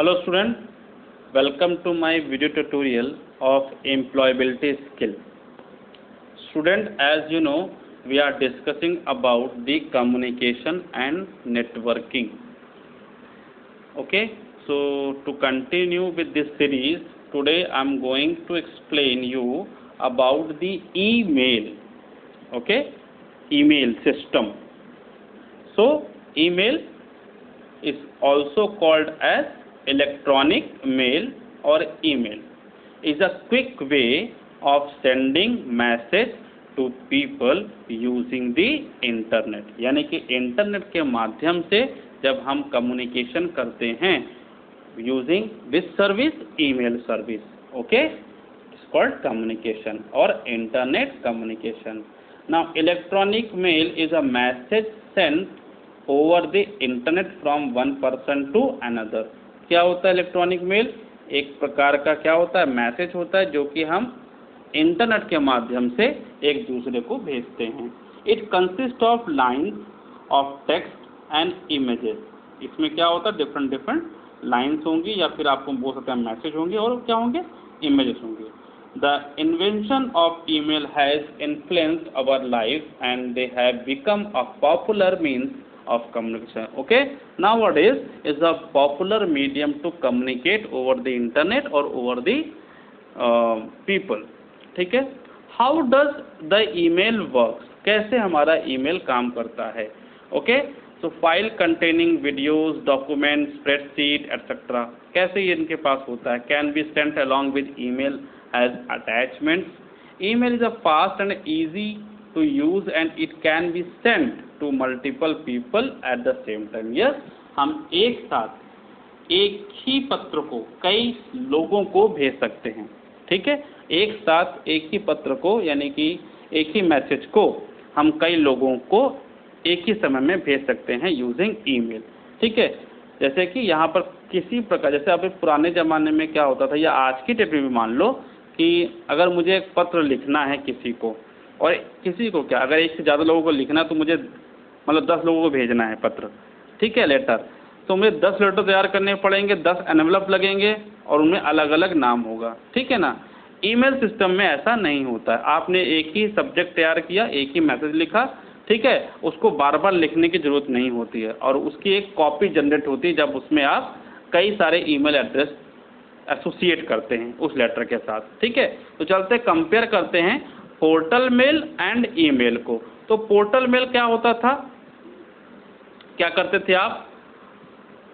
Hello student, welcome to my video tutorial of employability skill. Student, as you know, we are discussing about the communication and networking. Okay, so to continue with this series, today I am going to explain you about the email. Okay, email system. So email is also called as electronic mail or email. Is a quick way of sending message to people using the internet. यानी कि internet के माध्यम से जब हम communication करते हैं using this service, email service. Okay, it's called communication or internet communication. Now electronic mail is a message sent over the internet from one person to another. क्या होता है इलेक्ट्रॉनिक मेल? एक प्रकार का क्या होता है, मैसेज होता है जो कि हम इंटरनेट के माध्यम से एक दूसरे को भेजते हैं. It consist of lines of text and images. इसमें क्या होता है, डिफरेंट लाइन्स होंगी या फिर आपको बोल सकते हैं मैसेज होंगे और क्या होंगे, इमेजेस होंगे. The invention of email has influenced our life and they have become a popular means of communication. Okay, nowadays is a popular medium to communicate over the internet or over the people. ठीक है. How does the email works? कैसे हमारा email काम करता है? Okay, so file containing videos, documents, spreadsheet, etc. कैसे ये इनके पास होता है? Can be sent along with email as attachments. Email is a fast and easy to use and it can be sent to multiple people at the same time. Yes, हम एक साथ एक ही पत्र को कई लोगों को भेज सकते हैं. ठीक है, एक साथ एक ही पत्र को यानी कि एक ही मैसेज को हम कई लोगों को एक ही समय में भेज सकते हैं यूजिंग ईमेल. ठीक है, जैसे कि यहाँ पर किसी प्रकार, जैसे अभी पुराने ज़माने में क्या होता था या आज की डेट में भी मान लो कि अगर मुझे एक पत्र लिखना है किसी को, और किसी को क्या, अगर एक से ज़्यादा लोगों को लिखना तो मुझे मतलब 10 लोगों को भेजना है पत्र. ठीक है, लेटर, तो मुझे 10 लेटर तैयार करने पड़ेंगे, 10 एनवलप लगेंगे और उनमें अलग अलग नाम होगा. ठीक है ना. ईमेल सिस्टम में ऐसा नहीं होता है. आपने एक ही सब्जेक्ट तैयार किया, एक ही मैसेज लिखा, ठीक है, उसको बार बार लिखने की ज़रूरत नहीं होती है और उसकी एक कॉपी जनरेट होती है जब उसमें आप कई सारे ईमेल एड्रेस एसोसिएट करते हैं उस लेटर के साथ. ठीक है, तो चलते कंपेयर करते हैं पोर्टल मेल एंड ईमेल को. तो पोर्टल मेल क्या होता था, क्या करते थे आप,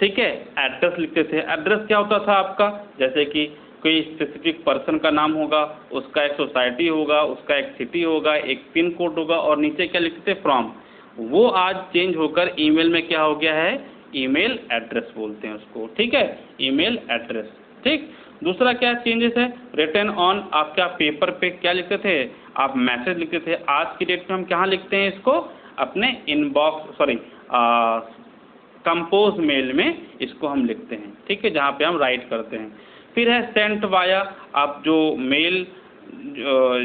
ठीक है, एड्रेस लिखते थे. एड्रेस क्या होता था आपका, जैसे कि कोई स्पेसिफिक पर्सन का नाम होगा, उसका एक सोसाइटी होगा, उसका एक सिटी होगा, एक पिन कोड होगा और नीचे क्या लिखते थे, फ्रॉम. वो आज चेंज होकर ईमेल में क्या हो गया है, ईमेल एड्रेस बोलते हैं उसको. ठीक है, ईमेल एड्रेस. ठीक, दूसरा क्या चेंजेस है, रिटन ऑन, आप क्या पेपर पे क्या लिखते थे, आप मैसेज लिखते थे. आज की डेट में हम कहाँ लिखते हैं इसको, अपने इनबॉक्स कंपोज मेल में इसको हम लिखते हैं. ठीक है, जहाँ पे हम राइट करते हैं. फिर है सेंट वाया, आप जो मेल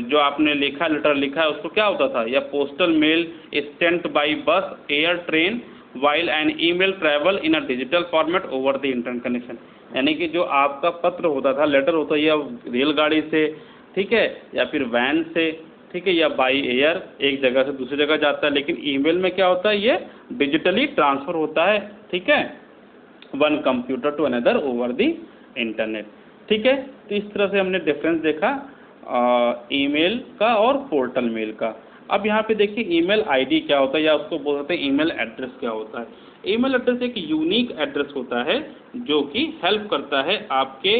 जो आपने लिखा, लेटर लिखा है उसको क्या होता था, या postal mail is sent by bus, air, train, while and email travel in a digital format over the internet connection. यानी कि जो आपका पत्र होता था, लेटर होता है, या रेलगाड़ी से, ठीक है, या फिर वैन से, ठीक है, या बाई एयर एक जगह से दूसरी जगह जाता है. लेकिन ईमेल में क्या होता है, ये डिजिटली ट्रांसफ़र होता है. ठीक है, one computer to another over the internet. ठीक है, तो इस तरह से हमने डिफरेंस देखा ईमेल का और पोर्टल मेल का. अब यहाँ पे देखिए ईमेल आईडी क्या होता है, या उसको बोल सकते हैं ईमेल एड्रेस क्या होता है. ईमेल एड्रेस एक यूनिक एड्रेस होता है जो कि हेल्प करता है आपके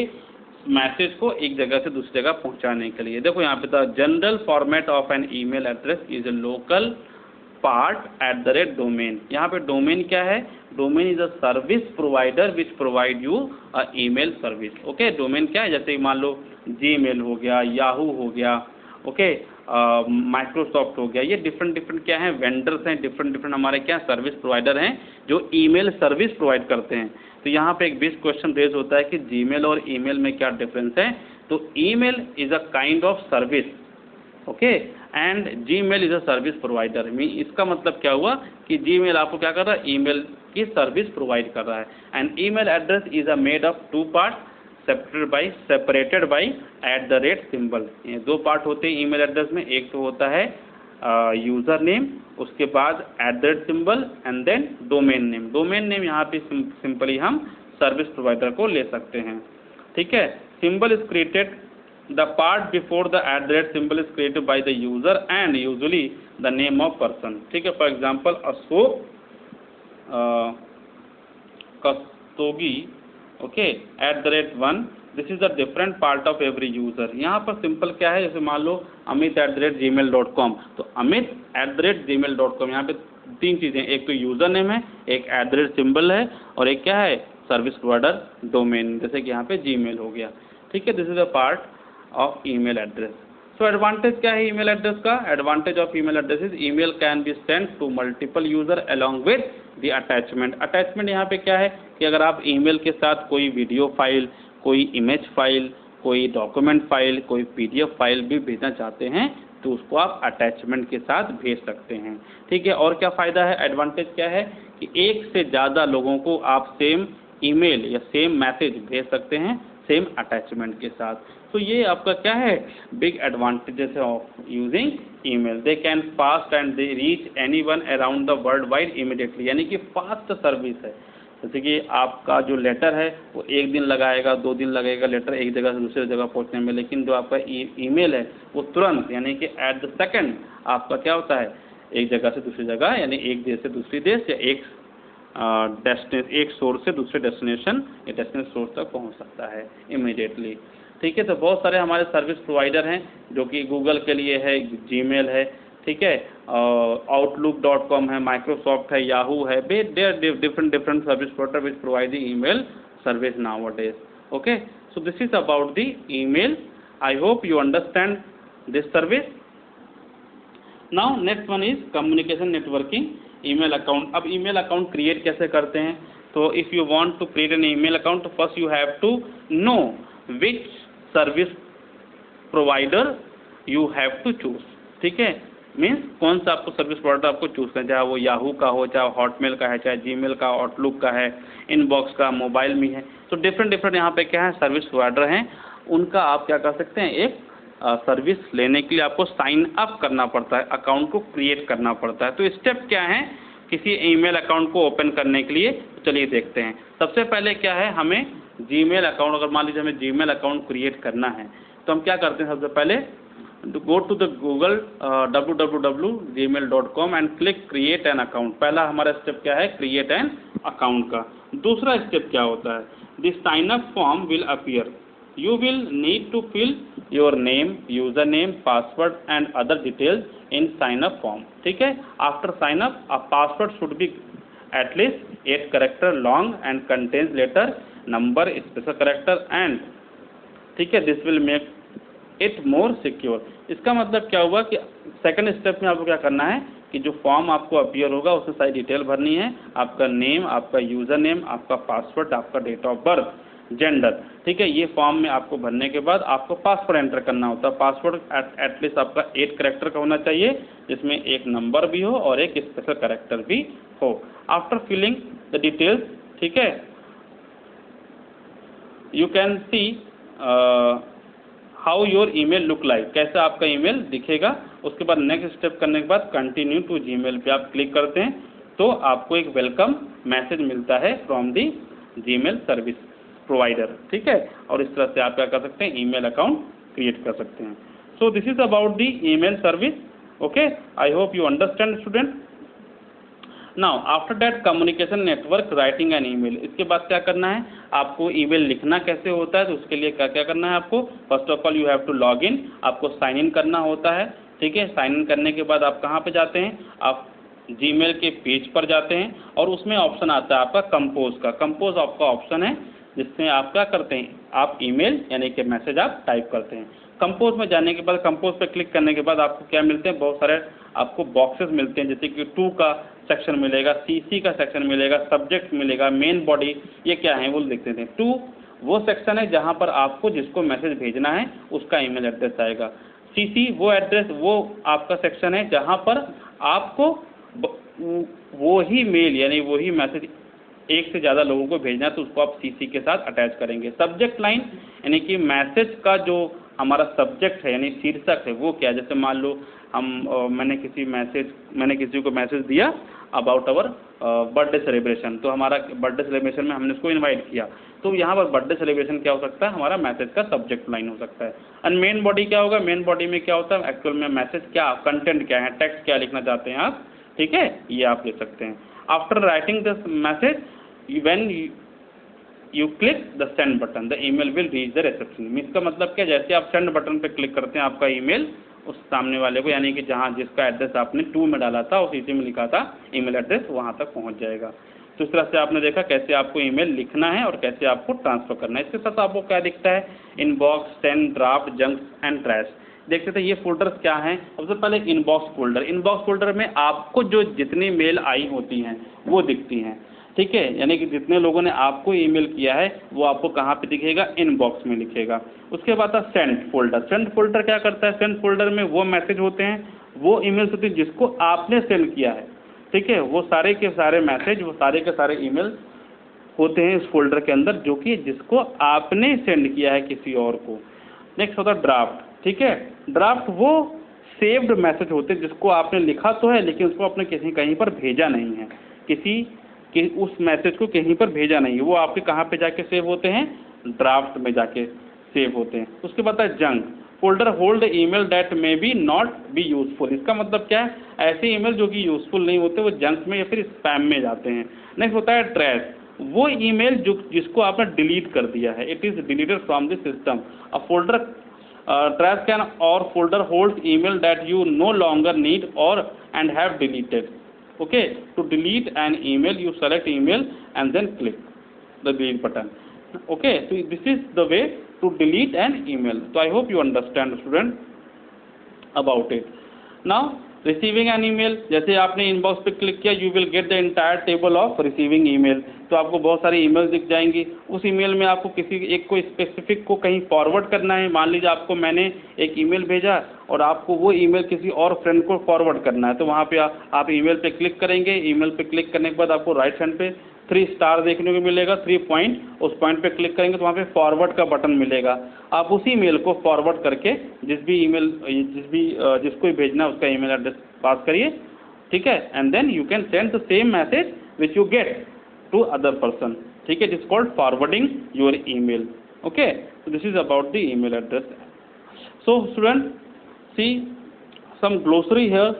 मैसेज को एक जगह से दूसरी जगह पहुंचाने के लिए. देखो यहाँ पे the general format of an email address is a local @ domain. यहाँ पे डोमेन क्या है, domain is a service provider which provide you a email service. Okay, domain क्या है, जैसे मान लो जीमेल हो गया, याहू हो गया, ओके, माइक्रोसॉफ्ट हो गया. ये डिफरेंट क्या हैं, वेंडर्स हैं, डिफरेंट हमारे क्या सर्विस प्रोवाइडर हैं जो ईमेल सर्विस प्रोवाइड करते हैं. तो यहाँ पे एक बेसिक क्वेश्चन रेज होता है कि जीमेल और ईमेल में क्या डिफरेंस है. तो email is a kind of service, okay, and Gmail is a service provider. इसका मतलब क्या हुआ कि जीमेल आपको क्या कर रहा है, ईमेल की सर्विस प्रोवाइड कर रहा है। And email address is a made of 2 part separated by @ symbol. ये 2 पार्ट होते हैं ईमेल एड्रेस में, एक तो होता है यूज़र नेम, उसके बाद @ symbol and then domain name. Domain name यहाँ पे सिंपली हम सर्विस प्रोवाइडर को ले सकते हैं, ठीक है। Symbol is created, the part before the @ symbol is created by the user and usually the name of person, ठीक है। For example Ashok Kastogi, okay, @1, this is the different part of every user. यहाँ पर सिंपल क्या है, जैसे मान लो Amit @gmail.com, तो Amit @gmail.com, यहाँ पे 3 चीज़ें, एक तो यूज़र नेम है, एक @ सिंबल है, और एक क्या है, सर्विस प्रोवाइडर डोमेन, जैसे कि यहाँ पे जीमेल हो गया, ठीक है। This is a part of email address. So advantage क्या है ईमेल एड्रेस का? Advantage of email address is email can be send to multiple user along with the attachment. Attachment यहाँ पे क्या है कि अगर आप ईमेल के साथ कोई वीडियो फाइल, कोई इमेज फाइल, कोई डॉक्यूमेंट फाइल, कोई PDF फाइल भी भेजना चाहते हैं तो उसको आप अटैचमेंट के साथ भेज सकते हैं, ठीक है। और क्या फ़ायदा है, एडवांटेज क्या है कि एक से ज़्यादा लोगों को आप सेम ईमेल या सेम मैसेज भेज सकते हैं सेम अटैचमेंट के साथ। तो ये आपका क्या है, big advantages of using email. They can fast and they reach anyone around the world wide immediately, यानी कि फास्ट सर्विस है। जैसे कि आपका जो लेटर है वो 1 दिन लगाएगा, 2 दिन लगेगा लेटर एक जगह से दूसरी जगह पहुंचने में, लेकिन जो आपका ईमेल है वो तुरंत, यानी कि एट द सेकंड आपका क्या होता है, एक जगह से दूसरी जगह, यानी एक देश से दूसरी देश, या एक सोर्स से दूसरे डेस्टिनेशन या डेस्टिनेशन सोर्स तक पहुंच सकता है इमीडिएटली, ठीक है। तो बहुत सारे हमारे सर्विस प्रोवाइडर हैं, जो कि गूगल के लिए है, जीमेल है, ठीक है, outlook.com है, माइक्रोसॉफ्ट है, याहू है, there different service provider which provide the email service nowadays, okay. So this is about the email. I hope you understand this service. Now next one is communication networking email account. अब email account create कैसे करते हैं? तो if you want to create an email account, तो first you have to know which service provider you have to choose, ठीक है। Means कौन सा आपको सर्विस प्रोवाइडर आपको चूज करना है, चाहे वो याहू का हो, चाहे हॉटमेल का है, चाहे जीमेल का, आउटलुक का है, इनबॉक्स का, मोबाइल में है। तो डिफरेंट यहाँ पे क्या है, सर्विस प्रोवाइडर हैं, उनका आप क्या कर सकते हैं, एक सर्विस लेने के लिए आपको साइन अप करना पड़ता है, अकाउंट को क्रिएट करना पड़ता है। तो स्टेप क्या है किसी ईमेल अकाउंट को ओपन करने के लिए? चलिए देखते हैं। सबसे पहले क्या है, हमें जीमेल अकाउंट, अगर मान लीजिए हमें जीमेल अकाउंट क्रिएट करना है तो हम क्या करते हैं, सबसे पहले go to the Google www.gmail.com and click create an account. पहला हमारा स्टेप क्या है, क्रिएट एन अकाउंट का। दूसरा स्टेप क्या होता है, this sign up form will appear, you will need to fill your name, username, password and other details in sign up form, ठीक है। after sign up a password should be at least 8 character long and contains letter, number, special character and, ठीक है, this will make it more secure। इसका मतलब क्या हुआ कि second step में आपको क्या करना है कि जो फॉर्म आपको अपीयर होगा उसमें सारी डिटेल भरनी है, आपका नेम, आपका यूज़र नेम, आपका पासवर्ड, आपका डेट ऑफ बर्थ, जेंडर, ठीक है। ये फॉर्म में आपको भरने के बाद आपको पासवर्ड एंटर करना होता है। पासवर्ड एटलीस्ट आपका 8 कैरेक्टर का होना चाहिए, जिसमें एक नंबर भी हो और एक स्पेशल कैरेक्टर भी हो। आफ्टर फिलिंग द डिटेल्स, ठीक है, you can see how your email look like, कैसे आपका ईमेल दिखेगा। उसके बाद नेक्स्ट स्टेप करने के बाद कंटिन्यू टू जीमेल पे आप क्लिक करते हैं तो आपको एक वेलकम मैसेज मिलता है from the Gmail service provider, ठीक है। और इस तरह से आप क्या कर सकते हैं, ईमेल अकाउंट क्रिएट कर सकते हैं। सो this is about the email service, okay. I hope you understand student. Now after that communication network writing an email. इसके बाद क्या करना है, आपको ईमेल लिखना कैसे होता है, तो उसके लिए क्या क्या करना है आपको, first of all you have to log in, आपको साइन इन करना होता है, ठीक है। साइन इन करने के बाद आप कहाँ पे जाते हैं, आप जीमेल के पेज पर जाते हैं और उसमें ऑप्शन आता है आपका कंपोज का। कंपोज आपका ऑप्शन है जिसमें आप क्या करते हैं, आप ईमेल यानी कि मैसेज आप टाइप करते हैं। कंपोज में जाने के बाद, कंपोज पर क्लिक करने के बाद आपको क्या मिलते हैं, बहुत सारे आपको बॉक्सेस मिलते हैं, जैसे कि टू का सेक्शन मिलेगा, सीसी का सेक्शन मिलेगा, सब्जेक्ट मिलेगा, मेन बॉडी, ये क्या है वो देखते थे। टू वो सेक्शन है जहाँ पर आपको जिसको मैसेज भेजना है उसका ईमेल एड्रेस आएगा। CC वो एड्रेस, वो आपका सेक्शन है जहाँ पर आपको वो ही मेल यानी वही मैसेज एक से ज़्यादा लोगों को भेजना है, तो उसको आप CC के साथ अटैच करेंगे। सब्जेक्ट लाइन यानी कि मैसेज का जो हमारा सब्जेक्ट है यानी शीर्षक है वो क्या, जैसे मान लो मैंने किसी को मैसेज दिया अबाउट आवर बर्थडे सेलिब्रेशन, तो हमारा बर्थडे सेलिब्रेशन में हमने उसको इनवाइट किया, तो यहाँ पर बर्थडे सेलिब्रेशन क्या हो सकता है, हमारा मैसेज का सब्जेक्ट लाइन हो सकता है। एंड मेन बॉडी क्या होगा, मेन बॉडी में क्या होता है एक्चुअल में मैसेज क्या, कंटेंट क्या है, टेक्स्ट क्या लिखना चाहते हैं आप, ठीक है, ये आप लिख सकते हैं। After writing this message when you click the send button the email will reach the reception. इसका मतलब क्या, जैसे आप सेंड बटन पे क्लिक करते हैं आपका ईमेल उस सामने वाले को यानी कि जहाँ जिसका एड्रेस आपने टू में डाला था और CC में लिखा था ईमेल एड्रेस, वहाँ तक पहुँच जाएगा। तो इस तरह से आपने देखा कैसे आपको ईमेल लिखना है और कैसे आपको ट्रांसफ़र करना है। इसके साथ आपको क्या दिखता है, inbox, send, draft, junk and trash. देखते थे ये फोल्डर्स क्या हैं। सबसे पहले इनबॉक्स फोल्डर, इनबॉक्स फोल्डर में आपको जो जितनी मेल आई होती हैं वो दिखती हैं, ठीक है, यानी कि जितने लोगों ने आपको ईमेल किया है वो आपको कहाँ पे दिखेगा, इनबॉक्स में लिखेगा। उसके बाद था सेंड फोल्डर। सेंड फोल्डर क्या करता है, सेंड फोल्डर में वो मैसेज होते हैं, वो ईमेल्स होती हैं जिसको आपने सेंड किया है, ठीक है, वो सारे के सारे मैसेज, वो सारे के सारे ईमेल होते हैं इस फोल्डर के अंदर जो कि जिसको आपने सेंड किया है किसी और को। नेक्स्ट होता है ड्राफ्ट, ठीक है, ड्राफ्ट वो सेव्ड मैसेज होते हैं जिसको आपने लिखा तो है लेकिन उसको आपने कहीं पर भेजा नहीं है, कि उस मैसेज को कहीं पर भेजा नहीं है, वो आपके कहाँ पे जाके सेव होते हैं, ड्राफ्ट में जाके सेव होते हैं। उसके बाद है junk folder, hold email that may be not be useful. इसका मतलब क्या है, ऐसे ईमेल जो कि यूजफुल नहीं होते वो जंक में या फिर स्पैम में जाते हैं। नेक्स्ट होता है ट्रैश, वो ईमेल जिसको आपने डिलीट कर दिया है, it is deleted from the system. A folder trash can और folder hold email that you no longer need और and have deleted. Okay, to delete an email you select email and then click the delete button. Okay, so this is the way to delete an email. So I hope you understand student about it. Now receiving an email, जैसे आपने inbox पे click किया you will get the entire table of receiving email, तो आपको बहुत सारी email दिख जाएंगी। उस ईमेल में आपको किसी एक को स्पेसिफिक को कहीं फॉरवर्ड करना है, मान लीजिए आपको मैंने एक ईमेल भेजा और आपको वो ईमेल किसी और फ्रेंड को फॉरवर्ड करना है, तो वहाँ पे आप ईमेल पे क्लिक करेंगे। ईमेल पे क्लिक करने के बाद आपको राइट हैंड पे 3 स्टार देखने को मिलेगा, 3 पॉइंट, उस पॉइंट पे क्लिक करेंगे तो वहाँ पे फॉरवर्ड का बटन मिलेगा। आप उसी मेल को फॉरवर्ड करके जिसको भेजना है उसका ईमेल एड्रेस पास करिए, ठीक है, and then you can send the same message which you get to other person, ठीक है, it is called forwarding your email. Okay, so this is about the email address. So student, see some glossary here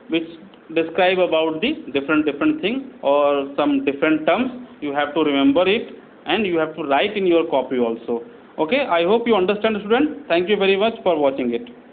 which describe about the different thing or some different terms. You have to remember it and you have to write in your copy also. Okay, I hope you understand student. Thank you very much for watching it.